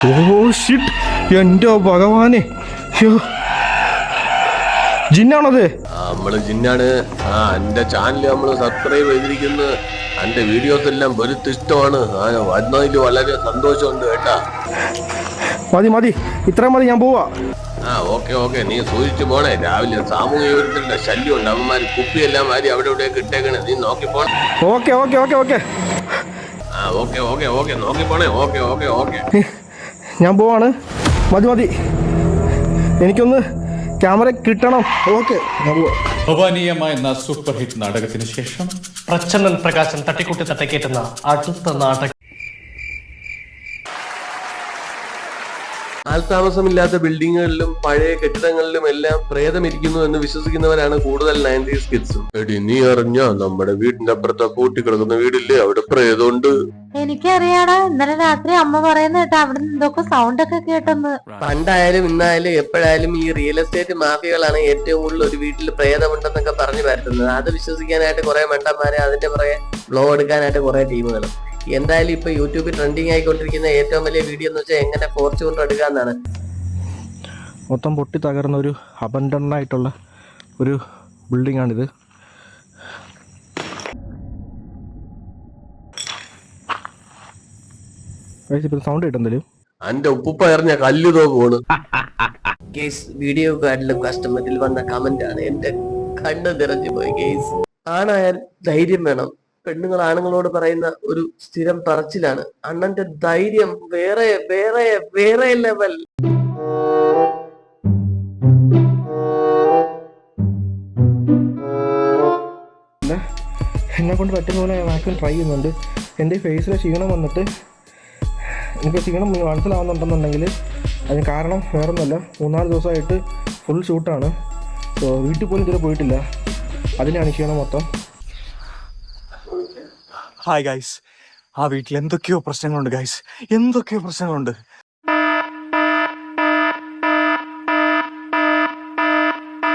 Oh shit, എൻ്റെ ഭഗവാനെ, ജിന്നാണത്? നമ്മള് ജിന്നാണ്. എന്റെ ചാനൽ നമ്മള് സബ്സ്ക്രൈബ് ചെയ്തിരിക്കുന്നു. എന്റെ വീഡിയോസ് എല്ലാം വെറുത്ത് ഇഷ്ടമാണ്. വന്നതിൽ വളരെ സന്തോഷമുണ്ട് കേട്ടാ. മതി മതി, ഇത്രയും മതി, ഞാൻ പോവാ. ഓക്കെ, നീ സൂക്ഷിച്ചു പോണേ. രാവിലെ സാമൂഹിക വിരുദ്ധരുടെ ശല്യം ഉണ്ട്. അവന്മാര് കുപ്പിയെല്ലാം മാറി അവിടെ ഇവിടെയൊക്കെ ഇട്ടേക്കണേ. നീ നോക്കി പോണേ. Okay okay okay okay okay നോക്കി പോണേ. ഓക്കെ. ഞാൻ പോവാണ്. മതി മതി, എനിക്കൊന്ന് ക്യാമറ കിട്ടണം. ഓക്കെ, ഞാൻ പോവാ. ഭവാനീയമായ എന്ന സൂപ്പർ ഹിറ്റ് നാടകത്തിന് ശേഷം പ്രച്ഛന്നൻ പ്രകാശൻ തട്ടിക്കൂട്ടി തട്ടിക്കേറ്റുന്ന അടുത്ത നാടകം. ആൾതാമസമില്ലാത്ത ബിൽഡിങ്ങുകളിലും പഴയ കെട്ടിടങ്ങളിലും എല്ലാം പ്രേതമിരിക്കുന്നു എന്ന് വിശ്വസിക്കുന്നവരാണ് കൂടുതൽ 90s കിഡ്സും. എടി, നീ അറിഞ്ഞോ നമ്മുടെ വീടിന്റെ അപ്പുറത്തെ പൂട്ടിക്കിടക്കുന്ന വീടില്ലേ, അവിടെ പ്രേതമുണ്ട്. എനിക്കറിയാടാ, ഇന്നലെ രാത്രി അമ്മ പറയുന്ന കേട്ടോ അവിടെ എന്തൊക്കെ സൗണ്ട് ഒക്കെ കേട്ടെന്ന്. പണ്ടായാലും ഇന്നായാലും എപ്പോഴായാലും ഈ റിയൽ എസ്റ്റേറ്റ് മാഫിയകളാണ് ഏറ്റവും കൂടുതൽ ഒരു വീട്ടിൽ പ്രേതമുണ്ടെന്നൊക്കെ പറഞ്ഞു വരുത്തുന്നത്. അത് വിശ്വസിക്കാനായിട്ട് കുറെ മണ്ടന്മാരെ, അതിന്റെ പുറകെ ബ്ലോ എടുക്കാനായിട്ട് കുറെ ടീമുകളും. എന്തായാലും ഇപ്പൊ യൂട്യൂബിൽ ട്രെൻഡിങ് ആയിക്കൊണ്ടിരിക്കുന്ന ഏറ്റവും വലിയ വീഡിയോ എന്ന് വെച്ചാൽ എങ്ങനെ ഫോർച്യൂണർ എടുക്കാന്നാണ്. മൊത്തം പൊട്ടി തകർന്ന ഒരു അബൻഡൺ ആയിട്ടുള്ള ഒരു ബിൽഡിംഗ് ആണിത്. സൗണ്ട് കിട്ടുന്നതിലും എന്റെ ഉപ്പുപ്പ എറിഞ്ഞ കല്ല് തോന്നു. കേസ് വീഡിയോ കാർഡിലും കസ്റ്റമറിൽ വന്ന കമന്റ് ആണ് എന്റെ കണ്ണ് നിറഞ്ഞു പോയി. കേസ് ആണായാൽ ധൈര്യം വേണം. പെണ്ണുങ്ങൾ ആണുങ്ങളോട് പറയുന്ന ഒരു സ്ഥിരം പറച്ചിലാണ്, അണ്ണന്റെ ധൈര്യം വേറെ വേറെ വേറെ ലെവൽ. എന്നെ കൊണ്ട് പറ്റുന്ന പോലെ ഞാൻ മാക്സിമം ട്രൈ ചെയ്യുന്നുണ്ട്. എൻ്റെ ഫേസിലെ ക്ഷീണം വന്നിട്ട് എനിക്ക് ക്ഷീണം മനസ്സിലാവുന്നുണ്ടെന്നുണ്ടെങ്കിൽ അതിന് കാരണം വേറൊന്നുമല്ല, 3-4 ദിവസമായിട്ട് ഫുൾ ഷൂട്ടാണ്. സോ വീട്ടിൽ പോലും ഇതുവരെ പോയിട്ടില്ല, അതിനാണ് ക്ഷീണം മൊത്തം. ഹായ് ഗൈസ്, ആ വീട്ടിൽ എന്തൊക്കെയോ പ്രശ്നങ്ങളുണ്ട് ഗൈസ്, എന്തൊക്കെയോ പ്രശ്നങ്ങളുണ്ട്.